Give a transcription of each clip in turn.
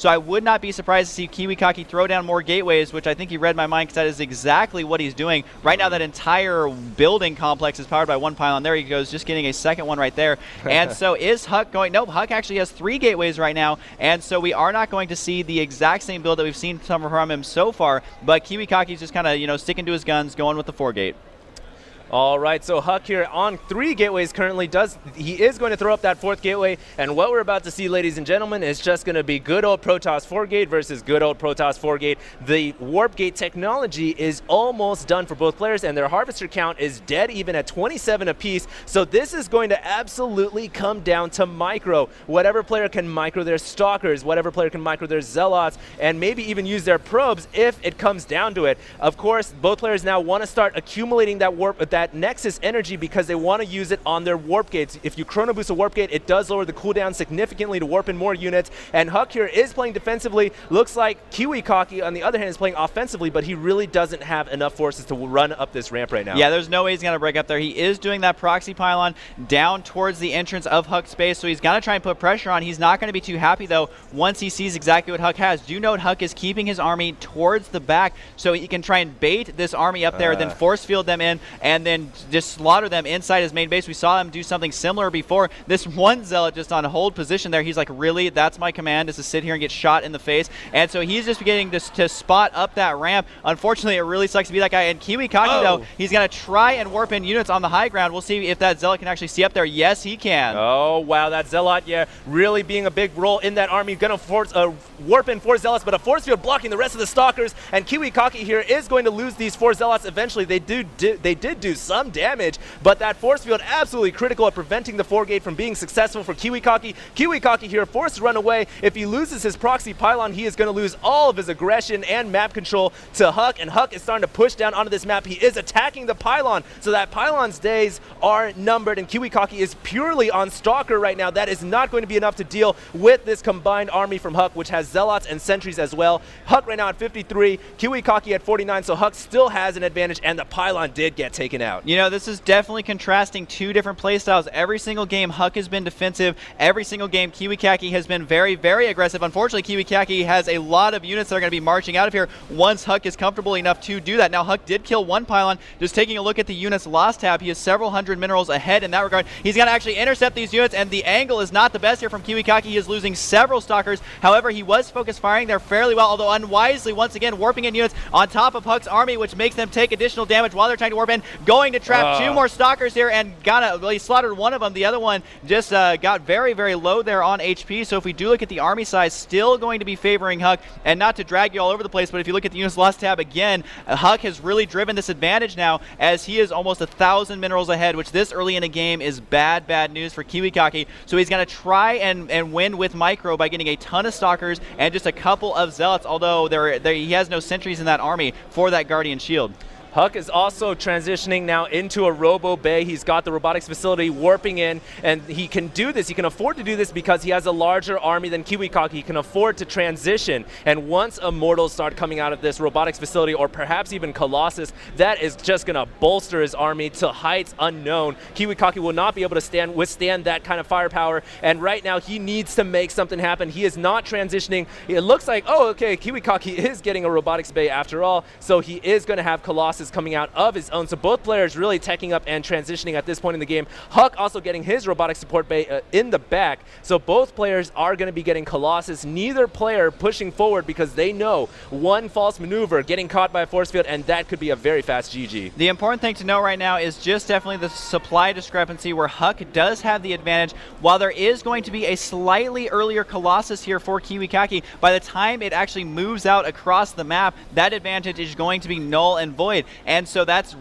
So I would not be surprised to see KiwiKaki throw down more gateways, which I think he read my mind because that is exactly what he's doing. Right now, that entire building complex is powered by one pylon. There he goes, just getting a second one right there. And so is HuK going? Nope, HuK actually has 3 gateways right now, and so we are not going to see the exact same build that we've seen from him so far, but KiwiKaki's just kind of, you know, sticking to his guns, going with the 4 gate. All right, so HuK here on 3 gateways currently he is going to throw up that 4th gateway, and what we're about to see, ladies and gentlemen, is just going to be good old Protoss 4 gate versus good old Protoss 4 gate. The warp gate technology is almost done for both players, and their harvester count is dead even at 27 apiece, so this is going to absolutely come down to micro. Whatever player can micro their stalkers, whatever player can micro their zealots, and maybe even use their probes if it comes down to it. Of course, both players now want to start accumulating that that Nexus energy because they want to use it on their warp gates. If you chrono boost a warp gate, it does lower the cooldown significantly to warp in more units, and HuK here is playing defensively. Looks like KiwiKaki, on the other hand, is playing offensively, but he really doesn't have enough forces to run up this ramp right now. Yeah, there's no way he's going to break up there. He is doing that proxy pylon down towards the entrance of HuK space, so he's going to try and put pressure on. He's not going to be too happy, though, once he sees exactly what HuK has. Do note HuK is keeping his army towards the back, so he can try and bait this army up there, then force field them in, and then just slaughter them inside his main base. We saw him do something similar before. This one zealot just on hold position there. He's like, really? That's my command, is to sit here and get shot in the face. And so he's just beginning to spot up that ramp. Unfortunately, it really sucks to be that guy. And KiwiKaki, though, he's going to try and warp in units on the high ground. We'll see if that zealot can actually see up there. Yes, he can. Oh, wow. That zealot, yeah, really being a big role in that army. Going to force warp in 4 zealots, but a force field blocking the rest of the stalkers. And KiwiKaki here is going to lose these 4 zealots eventually. They did do some damage, but that force field absolutely critical at preventing the 4 gate from being successful for KiwiKaki. KiwiKaki here forced to run away. If he loses his proxy pylon, he is going to lose all of his aggression and map control to HuK, and HuK is starting to push down onto this map. He is attacking the pylon, so that pylon's days are numbered, and KiwiKaki is purely on Stalker right now. That is not going to be enough to deal with this combined army from HuK, which has zealots and sentries as well. HuK right now at 53, KiwiKaki at 49, so HuK still has an advantage, and the pylon did get taken out. You know, this is definitely contrasting 2 different playstyles. Every single game, HuK has been defensive. Every single game, KiwiKaki has been very, very aggressive. Unfortunately, KiwiKaki has a lot of units that are going to be marching out of here once HuK is comfortable enough to do that. Now, HuK did kill 1 pylon. Just taking a look at the units lost tab, he is several hundred minerals ahead in that regard. He's going to actually intercept these units, and the angle is not the best here from KiwiKaki. He is losing several stalkers. However, he was focus firing there fairly well, although unwisely, once again, warping in units on top of HuK's army, which makes them take additional damage while they're trying to warp in. Going to trap 2 more stalkers here, and well, he slaughtered 1 of them. The other one just got very, very low there on HP. So if we do look at the army size, still going to be favoring HuK, and not to drag you all over the place, but if you look at the units lost tab again, HuK has really driven this advantage now, as he is almost 1,000 minerals ahead, which this early in a game is bad news for KiwiKaki. So he's going to try and win with micro by getting a ton of stalkers and just a couple of zealots, although he has no sentries in that army for that guardian shield. HuK is also transitioning now into a robo bay. He's got the robotics facility warping in, and he can do this. He can afford to do this because he has a larger army than KiwiKaki. He can afford to transition, and once Immortals start coming out of this robotics facility, or perhaps even Colossus, that is just going to bolster his army to heights unknown. KiwiKaki will not be able to withstand that kind of firepower, and right now he needs to make something happen. He is not transitioning. It looks like, oh, okay, KiwiKaki is getting a robotics bay after all, so he is going to have Colossus coming out of his own. So both players really teching up and transitioning at this point in the game. HuK also getting his robotic support bay in the back. So both players are going to be getting Colossus. Neither player pushing forward because they know one false maneuver, getting caught by a force field, and that could be a very fast GG. The important thing to know right now is just definitely the supply discrepancy, where HuK does have the advantage. While there is going to be a slightly earlier Colossus here for KiwiKaki, by the time it actually moves out across the map, that advantage is going to be null and void. And so that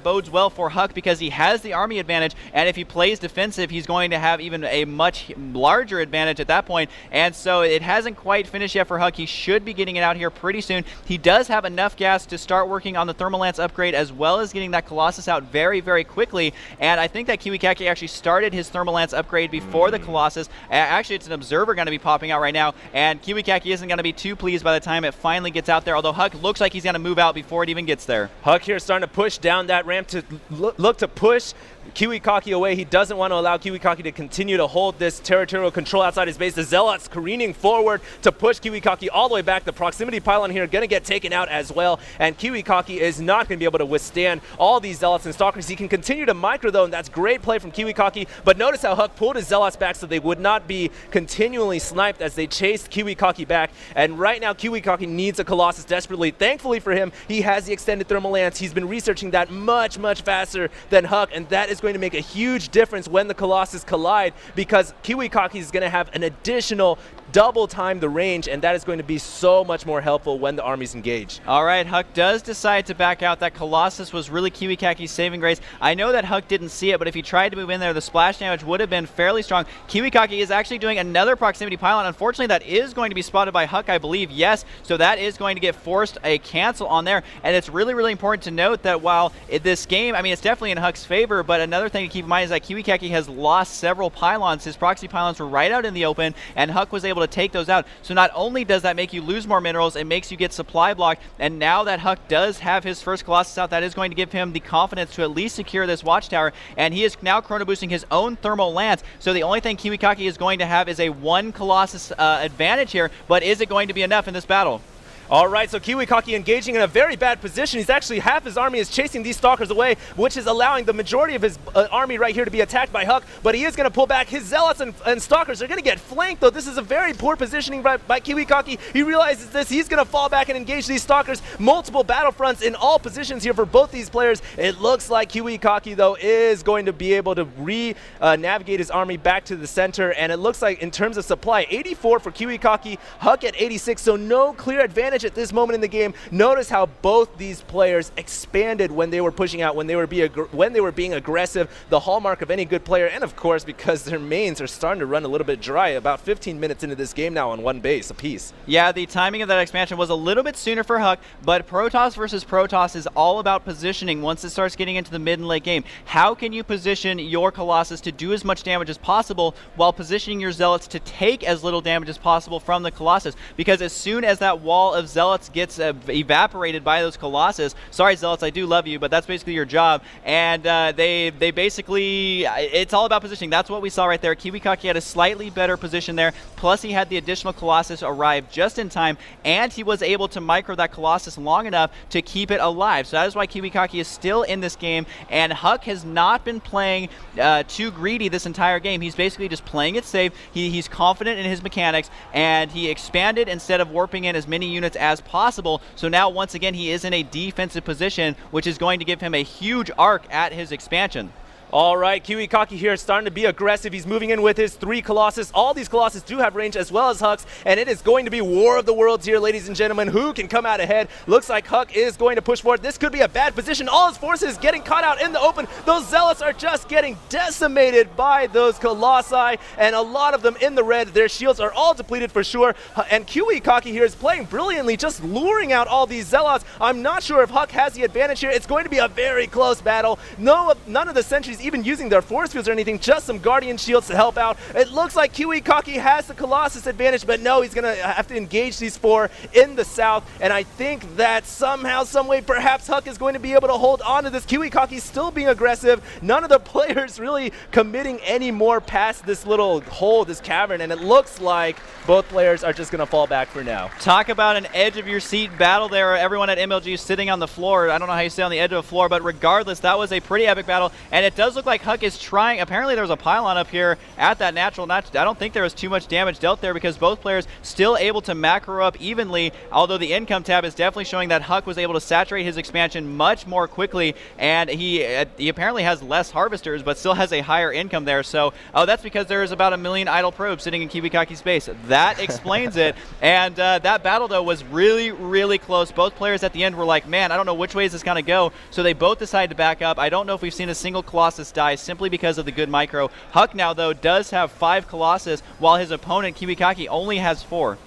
bodes well for HuK because he has the army advantage, and if he plays defensive, he's going to have even a much larger advantage at that point. And so it hasn't quite finished yet for HuK. He should be getting it out here pretty soon. He does have enough gas to start working on the Thermal Lance upgrade, as well as getting that Colossus out very, very quickly. And I think that KiwiKaki actually started his Thermal Lance upgrade before the Colossus. Actually, it's an Observer going to be popping out right now, and KiwiKaki isn't going to be too pleased by the time it finally gets out there, although HuK looks like he's going to move out before it even gets there. HuK here starting to push down that ramp to look to push KiwiKaki away. He doesn't want to allow KiwiKaki to continue to hold this territorial control outside his base. The Zealots careening forward to push KiwiKaki all the way back. The proximity pylon here going to get taken out as well, and KiwiKaki is not going to be able to withstand all these Zealots and Stalkers. He can continue to micro though, and that's great play from KiwiKaki, but notice how HuK pulled his Zealots back so they would not be continually sniped as they chased KiwiKaki back, and right now KiwiKaki needs a Colossus desperately. Thankfully for him, he has the extended thermal lance. He's been researching that much faster than HuK, and that is going to make a huge difference when the Colossus collide, because KiwiKaki is going to have an additional double time the range, and that is going to be so much more helpful when the armies engage. All right, HuK does decide to back out. That Colossus was really KiwiKaki's saving grace. I know that HuK didn't see it, but if he tried to move in there, the splash damage would have been fairly strong. KiwiKaki is actually doing another proximity pylon. Unfortunately, that is going to be spotted by HuK, I believe, yes. So that is going to get forced a cancel on there. And it's really important to note that while this game, I mean, it's definitely in HuK's favor, but another thing to keep in mind is that KiwiKaki has lost several pylons. His proxy pylons were right out in the open, and HuK was able to take those out. So not only does that make you lose more minerals, it makes you get supply blocked, and now that HuK does have his first Colossus out, that is going to give him the confidence to at least secure this watchtower, and he is now chrono boosting his own thermal lance. So the only thing KiwiKaki is going to have is a 1 Colossus advantage here, but is it going to be enough in this battle? All right, so KiwiKaki engaging in a very bad position. He's actually, half his army is chasing these Stalkers away, which is allowing the majority of his army right here to be attacked by HuK, but he is going to pull back. His Zealots and Stalkers are going to get flanked, though. This is a very poor positioning by KiwiKaki. He realizes this. He's going to fall back and engage these Stalkers. Multiple battlefronts in all positions here for both these players. It looks like KiwiKaki, though, is going to be able to navigate his army back to the center, and it looks like in terms of supply, 84 for KiwiKaki, HuK at 86, so no clear advantage at this moment in the game. Notice how both these players expanded when they were pushing out, when they were being aggressive, the hallmark of any good player, and of course because their mains are starting to run a little bit dry. About 15 minutes into this game now on one base apiece. Yeah, the timing of that expansion was a little bit sooner for HuK, but Protoss versus Protoss is all about positioning once it starts getting into the mid and late game. How can you position your Colossus to do as much damage as possible while positioning your Zealots to take as little damage as possible from the Colossus? Because as soon as that wall of Zealots gets evaporated by those Colossus, sorry Zealots, I do love you, but that's basically your job, and they basically, it's all about positioning. That's what we saw right there. KiwiKaki had a slightly better position there, plus he had the additional Colossus arrive just in time, and he was able to micro that Colossus long enough to keep it alive. So that is why KiwiKaki is still in this game, and HuK has not been playing too greedy this entire game. He's basically just playing it safe. He's confident in his mechanics, and he expanded instead of warping in as many units as possible. So now once again he is in a defensive position, which is going to give him a huge arc at his expansion. All right, KiwiKaki here is starting to be aggressive. He's moving in with his 3 Colossus. All these Colossus do have range as well as HuK's, and it is going to be War of the Worlds here, ladies and gentlemen. Who can come out ahead? Looks like HuK is going to push forward. This could be a bad position. All his forces getting caught out in the open. Those Zealots are just getting decimated by those Colossi, and a lot of them in the red. Their shields are all depleted for sure, and KiwiKaki here is playing brilliantly, just luring out all these Zealots. I'm not sure if HuK has the advantage here. It's going to be a very close battle. None of the sentries even using their force fields or anything, just some Guardian shields to help out. It looks like KiwiKaki has the Colossus advantage, but no, he's going to have to engage these 4 in the south, and I think that somehow, someway, perhaps HuK is going to be able to hold on to this. KiwiKaki still being aggressive. None of the players really committing any more past this little hole, this cavern, and it looks like both players are just going to fall back for now. Talk about an edge-of-your-seat battle there. Everyone at MLG is sitting on the floor. I don't know how you stay on the edge of the floor, but regardless, that was a pretty epic battle, and it does look like HuK is trying. Apparently there was a pylon up here at that natural notch. I don't think there was too much damage dealt there because both players still able to macro up evenly, although the income tab is definitely showing that HuK was able to saturate his expansion much more quickly, and he apparently has less harvesters but still has a higher income there. So that's because there's about 1 million idle probes sitting in KiwiKaki's base. That explains it. And that battle though was really close. Both players at the end were like, man, I don't know which way is this gonna go, so they both decided to back up. I don't know if we've seen a single Colossus die simply because of the good micro. HuK now though does have 5 Colossus while his opponent KiwiKaki only has 4.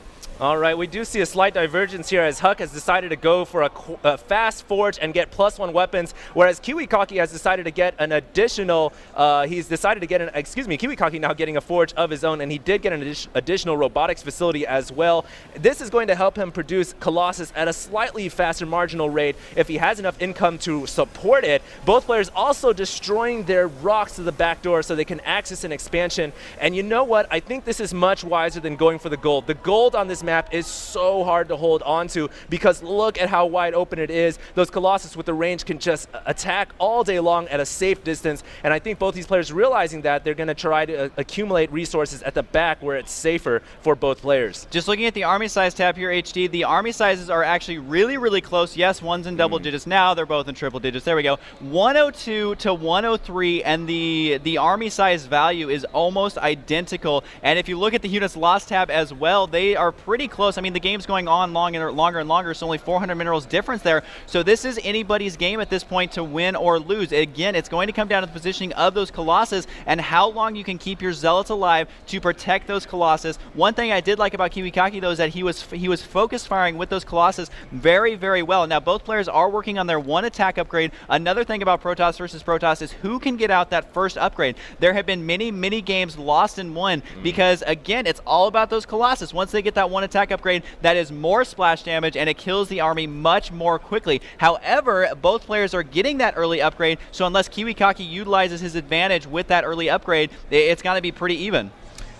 All right, we do see a slight divergence here as HuK has decided to go for a fast forge and get +1 weapons, whereas KiwiKaki has decided to get an additional, KiwiKaki now getting a forge of his own, and he did get an additional robotics facility as well. This is going to help him produce Colossus at a slightly faster marginal rate if he has enough income to support it. Both players also destroying their rocks to the back door so they can access an expansion, and you know what? I think this is much wiser than going for the gold. The gold on this map is so hard to hold on to because look at how wide open it is. Those Colossus with the range can just attack all day long at a safe distance, and I think both these players realizing that they're going to try to accumulate resources at the back where it's safer for both players. Just looking at the army size tab here, HD, the army sizes are actually really, really close. Yes, one's in double digits now. They're both in triple digits. There we go. 102 to 103, and the army size value is almost identical. And if you look at the units lost tab as well, they are pretty close. I mean, the game's going on longer and longer, so only 400 minerals difference there. So this is anybody's game at this point to win or lose. Again, it's going to come down to the positioning of those Colossus and how long you can keep your Zealots alive to protect those Colossus. One thing I did like about KiwiKaki, though, is that he was focus firing with those Colossus very, very well. Now, both players are working on their one attack upgrade. Another thing about Protoss versus Protoss is who can get out that first upgrade. There have been many, many games lost and won because, again, it's all about those Colossus. Once they get that one attack upgrade, that is more splash damage and it kills the army much more quickly. However, both players are getting that early upgrade, so unless KiwiKaki utilizes his advantage with that early upgrade, it's going to be pretty even.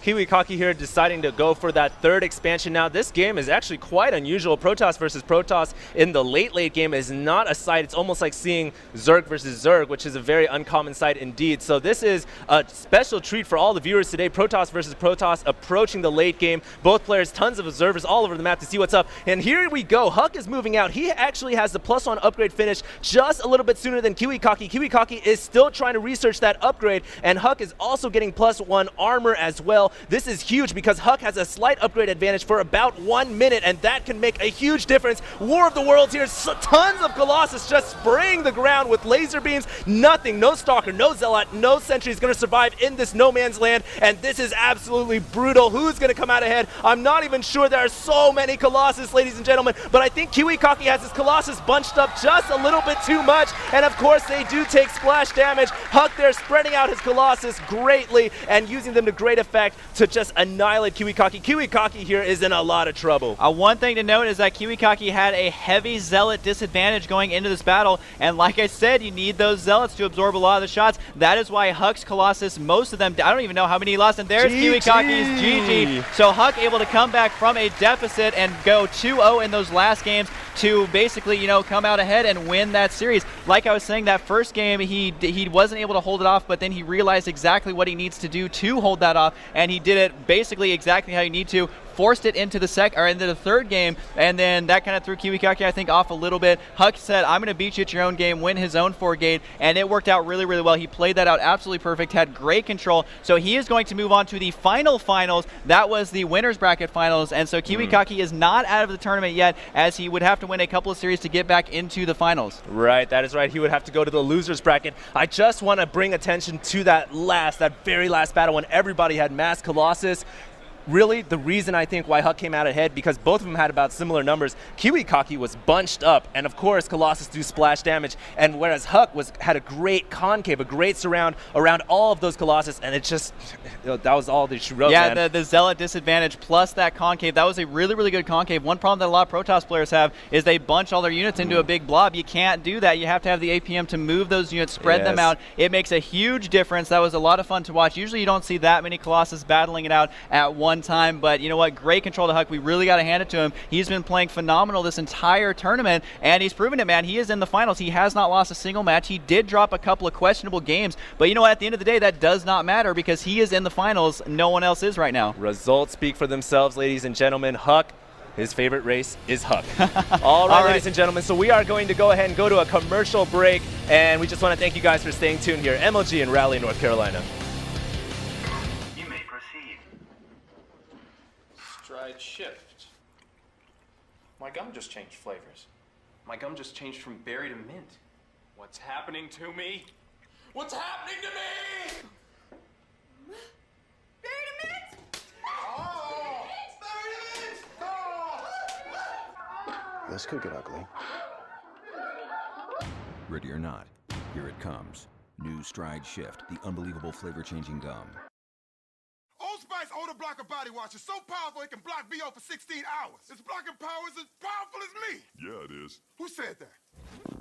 KiwiKaki here deciding to go for that third expansion. Now, this game is actually quite unusual. Protoss versus Protoss in the late game is not a sight. It's almost like seeing Zerg versus Zerg, which is a very uncommon sight indeed. So this is a special treat for all the viewers today. Protoss versus Protoss approaching the late game. Both players, tons of observers all over the map to see what's up. And here we go. HuK is moving out. He actually has the +1 upgrade finish just a little bit sooner than KiwiKaki. KiwiKaki is still trying to research that upgrade, and HuK is also getting +1 armor as well. This is huge because HuK has a slight upgrade advantage for about 1 minute, and that can make a huge difference. War of the Worlds here, so tons of Colossus just spraying the ground with laser beams. Nothing, no Stalker, no Zealot, no Sentry is going to survive in this no man's land, and this is absolutely brutal. Who's going to come out ahead? I'm not even sure. There are so many Colossus, ladies and gentlemen, but I think KiwiKaki has his Colossus bunched up just a little bit too much, and of course they do take splash damage. HuK there spreading out his Colossus greatly and using them to great effect to just annihilate KiwiKaki. KiwiKaki here is in a lot of trouble. One thing to note is that KiwiKaki had a heavy Zealot disadvantage going into this battle, and like I said, you need those Zealots to absorb a lot of the shots. That is why HuK's Colossus, most of them, I don't even know how many he lost, and there's KiwiKaki's GG. So HuK able to come back from a deficit and go 2-0 in those last games to basically, you know, come out ahead and win that series. Like I was saying, that first game, he wasn't able to hold it off, but then he realized exactly what he needs to do to hold that off, and he did it basically exactly how you need to. Forced it into the third game, and then that kind of threw KiwiKaki, I think, off a little bit. HuK said, I'm going to beat you at your own game, win his own 4-gate, and it worked out really, really well. He played that out absolutely perfect, had great control, so he is going to move on to the finals. That was the winner's bracket finals, and so KiwiKaki is not out of the tournament yet, as he would have to win a couple of series to get back into the finals. Right, that is right. He would have to go to the loser's bracket. I just want to bring attention to that very last battle when everybody had mass Colossus. Really, the reason I think why HuK came out ahead, because both of them had about similar numbers. KiwiKaki was bunched up, and of course Colossus do splash damage, and whereas HuK had a great concave, a great surround around all of those Colossus, and it just, that was all that she wrote. Yeah, man. the Zealot disadvantage plus that concave, that was a really, really good concave. One problem that a lot of Protoss players have is they bunch all their units into a big blob. You can't do that. You have to have the APM to move those units, spread them out. It makes a huge difference. That was a lot of fun to watch. Usually you don't see that many Colossus battling it out at one time, but you know what, great control to HuK. We really got to hand it to him. He's been playing phenomenal this entire tournament, and he's proven it, man. He is in the finals. He has not lost a single match. He did drop a couple of questionable games, but you know what, at the end of the day, that does not matter because he is in the finals. No one else is right now. Results speak for themselves, ladies and gentlemen. HuK, his favorite race is HuK. All right, ladies and gentlemen, so we are going to go ahead and go to a commercial break, and we just want to thank you guys for staying tuned here. MLG in Raleigh, North Carolina. Shift. My gum just changed flavors. My gum just changed from berry to mint. What's happening to me? What's happening to me? Berry to mint? Oh! Berry to mint! Oh! This could get ugly. Ready or not, here it comes. New Stride Shift, the unbelievable flavor-changing gum. Old Spice Odor Blocker Body Wash is so powerful it can block BO for 16 hours. Its blocking power is as powerful as me. Yeah, it is. Who said that?